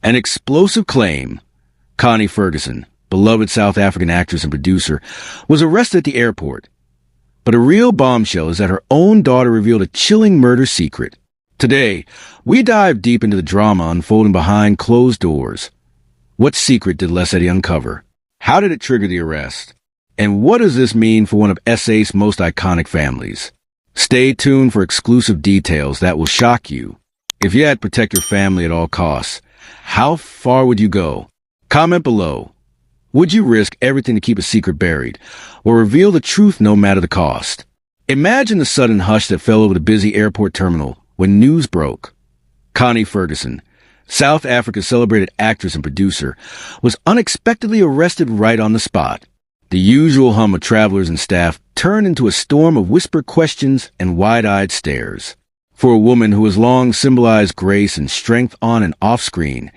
An explosive claim. Connie Ferguson, beloved South African actress and producer, was arrested at the airport. But a real bombshell is that her own daughter revealed a chilling murder secret. Today, we dive deep into the drama unfolding behind closed doors. What secret did Lesedi uncover? How did it trigger the arrest? And what does this mean for one of SA's most iconic families? Stay tuned for exclusive details that will shock you. If you had to protect your family at all costs, how far would you go? Comment below. Would you risk everything to keep a secret buried, or reveal the truth no matter the cost? Imagine the sudden hush that fell over the busy airport terminal when news broke. Connie Ferguson, South Africa's celebrated actress and producer, was unexpectedly arrested right on the spot. The usual hum of travelers and staff turned into a storm of whispered questions and wide-eyed stares. For a woman who has long symbolized grace and strength on and off-screen,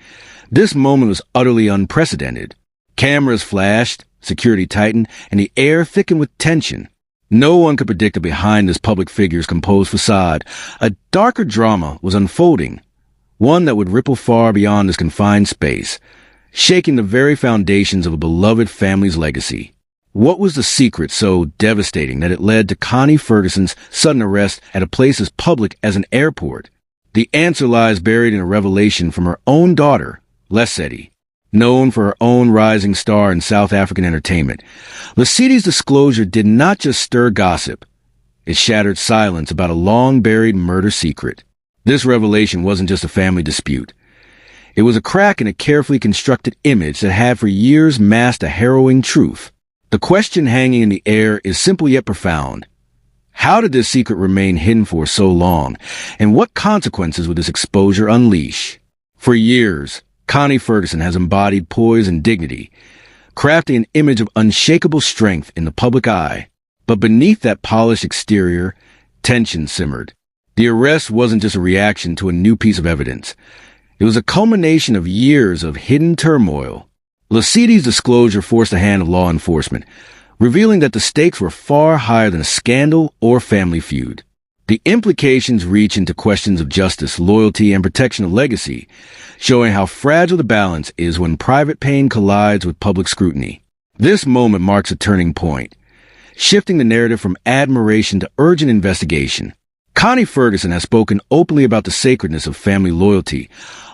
this moment was utterly unprecedented. Cameras flashed, security tightened, and the air thickened with tension. No one could predict that behind this public figure's composed facade, a darker drama was unfolding, one that would ripple far beyond this confined space, shaking the very foundations of a beloved family's legacy. What was the secret so devastating that it led to Connie Ferguson's sudden arrest at a place as public as an airport? The answer lies buried in a revelation from her own daughter, Lesedi. Known for her own rising star in South African entertainment, Lesedi's disclosure did not just stir gossip. It shattered silence about a long-buried murder secret. This revelation wasn't just a family dispute. It was a crack in a carefully constructed image that had for years masked a harrowing truth. The question hanging in the air is simple yet profound. How did this secret remain hidden for so long, and what consequences would this exposure unleash? For years, Connie Ferguson has embodied poise and dignity, crafting an image of unshakable strength in the public eye. But beneath that polished exterior, tension simmered. The arrest wasn't just a reaction to a new piece of evidence. It was a culmination of years of hidden turmoil. Lesedi's disclosure forced the hand of law enforcement, revealing that the stakes were far higher than a scandal or family feud. The implications reach into questions of justice, loyalty, and protection of legacy, showing how fragile the balance is when private pain collides with public scrutiny. This moment marks a turning point, shifting the narrative from admiration to urgent investigation. Connie Ferguson has spoken openly about the sacredness of family loyalty,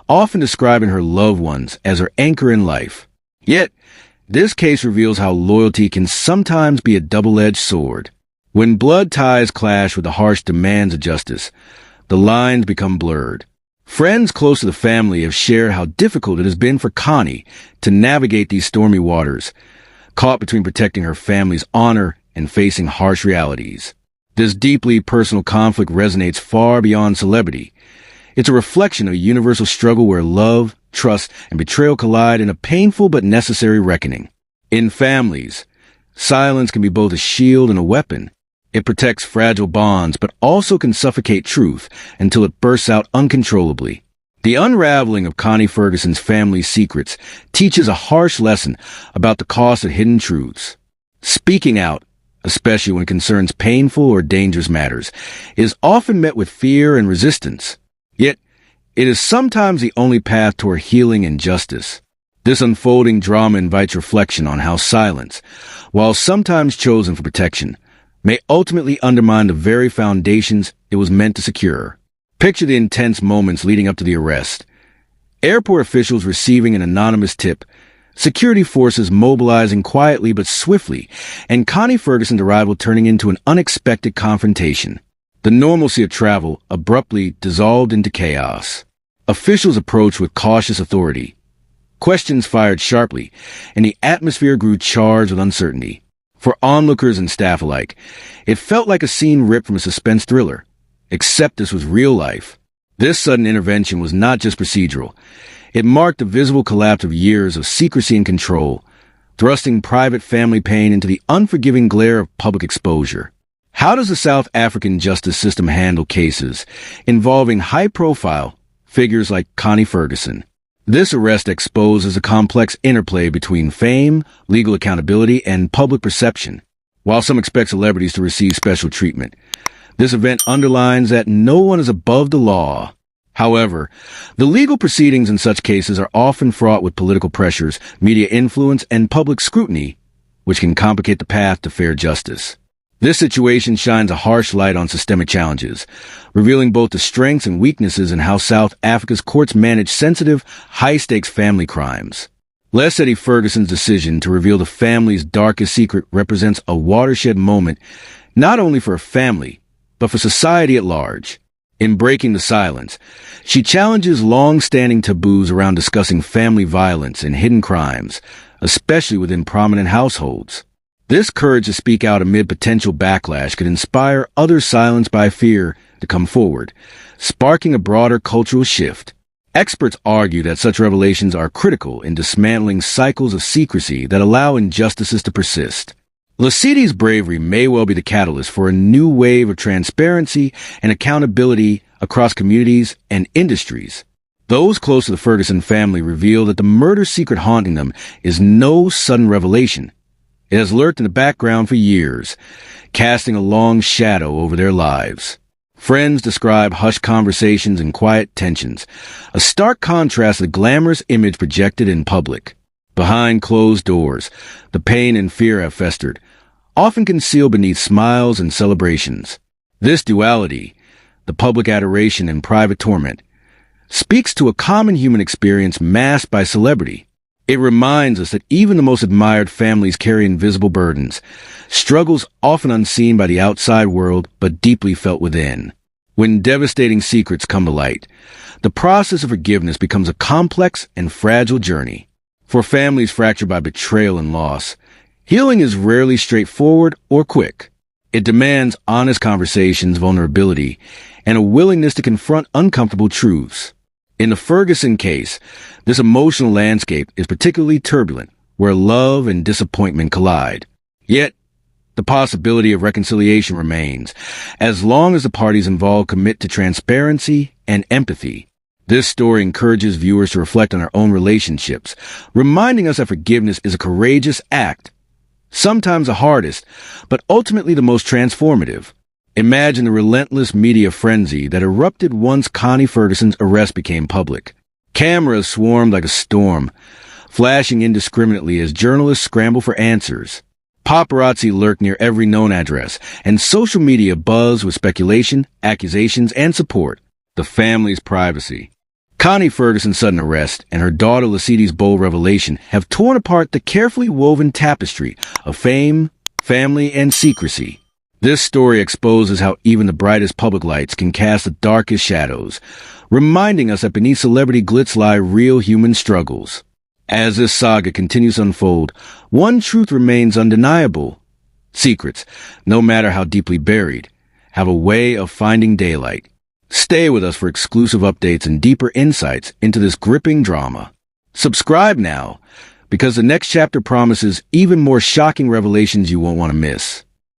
often describing her loved ones as her anchor in life. Yet, this case reveals how loyalty can sometimes be a double-edged sword. When blood ties clash with the harsh demands of justice, the lines become blurred. Friends close to the family have shared how difficult it has been for Connie to navigate these stormy waters, caught between protecting her family's honor and facing harsh realities. This deeply personal conflict resonates far beyond celebrity. It's a reflection of a universal struggle where love, trust, and betrayal collide in a painful but necessary reckoning. In families, silence can be both a shield and a weapon. It protects fragile bonds, but also can suffocate truth until it bursts out uncontrollably. The unraveling of Connie Ferguson's family secrets teaches a harsh lesson about the cost of hidden truths. Speaking out, especially when it concerns painful or dangerous matters, is often met with fear and resistance. Yet, it is sometimes the only path toward healing and justice. This unfolding drama invites reflection on how silence, while sometimes chosen for protection, may ultimately undermine the very foundations it was meant to secure. Picture the intense moments leading up to the arrest. Airport officials receiving an anonymous tip, security forces mobilizing quietly but swiftly, and Connie Ferguson's arrival turning into an unexpected confrontation. The normalcy of travel abruptly dissolved into chaos. Officials approached with cautious authority. Questions fired sharply, and the atmosphere grew charged with uncertainty. For onlookers and staff alike, it felt like a scene ripped from a suspense thriller, except this was real life. This sudden intervention was not just procedural. It marked the visible collapse of years of secrecy and control, thrusting private family pain into the unforgiving glare of public exposure. How does the South African justice system handle cases involving high-profile figures like Connie Ferguson? This arrest exposes a complex interplay between fame, legal accountability, and public perception. While some expect celebrities to receive special treatment, this event underlines that no one is above the law. However, the legal proceedings in such cases are often fraught with political pressures, media influence, and public scrutiny, which can complicate the path to fair justice. This situation shines a harsh light on systemic challenges, revealing both the strengths and weaknesses in how South Africa's courts manage sensitive, high-stakes family crimes. Lesedi Ferguson's decision to reveal the family's darkest secret represents a watershed moment not only for her family, but for society at large. In breaking the silence, she challenges long-standing taboos around discussing family violence and hidden crimes, especially within prominent households. This courage to speak out amid potential backlash could inspire others silenced by fear to come forward, sparking a broader cultural shift. Experts argue that such revelations are critical in dismantling cycles of secrecy that allow injustices to persist. Lesedi's bravery may well be the catalyst for a new wave of transparency and accountability across communities and industries. Those close to the Ferguson family reveal that the murder secret haunting them is no sudden revelation. It has lurked in the background for years, casting a long shadow over their lives. Friends describe hushed conversations and quiet tensions, a stark contrast to the glamorous image projected in public. Behind closed doors, the pain and fear have festered, often concealed beneath smiles and celebrations. This duality, the public adoration and private torment, speaks to a common human experience masked by celebrity. It reminds us that even the most admired families carry invisible burdens, struggles often unseen by the outside world but deeply felt within. When devastating secrets come to light, the process of forgiveness becomes a complex and fragile journey. For families fractured by betrayal and loss, healing is rarely straightforward or quick. It demands honest conversations, vulnerability, and a willingness to confront uncomfortable truths. In the Ferguson case, this emotional landscape is particularly turbulent, where love and disappointment collide. Yet, the possibility of reconciliation remains, as long as the parties involved commit to transparency and empathy. This story encourages viewers to reflect on our own relationships, reminding us that forgiveness is a courageous act, sometimes the hardest, but ultimately the most transformative. Imagine the relentless media frenzy that erupted once Connie Ferguson's arrest became public. Cameras swarmed like a storm, flashing indiscriminately as journalists scramble for answers. Paparazzi lurk near every known address, and social media buzz with speculation, accusations, and support. The family's privacy. Connie Ferguson's sudden arrest and her daughter Lesedi's bold revelation have torn apart the carefully woven tapestry of fame, family, and secrecy. This story exposes how even the brightest public lights can cast the darkest shadows, reminding us that beneath celebrity glitz lie real human struggles. As this saga continues to unfold, one truth remains undeniable. Secrets, no matter how deeply buried, have a way of finding daylight. Stay with us for exclusive updates and deeper insights into this gripping drama. Subscribe now, because the next chapter promises even more shocking revelations you won't want to miss.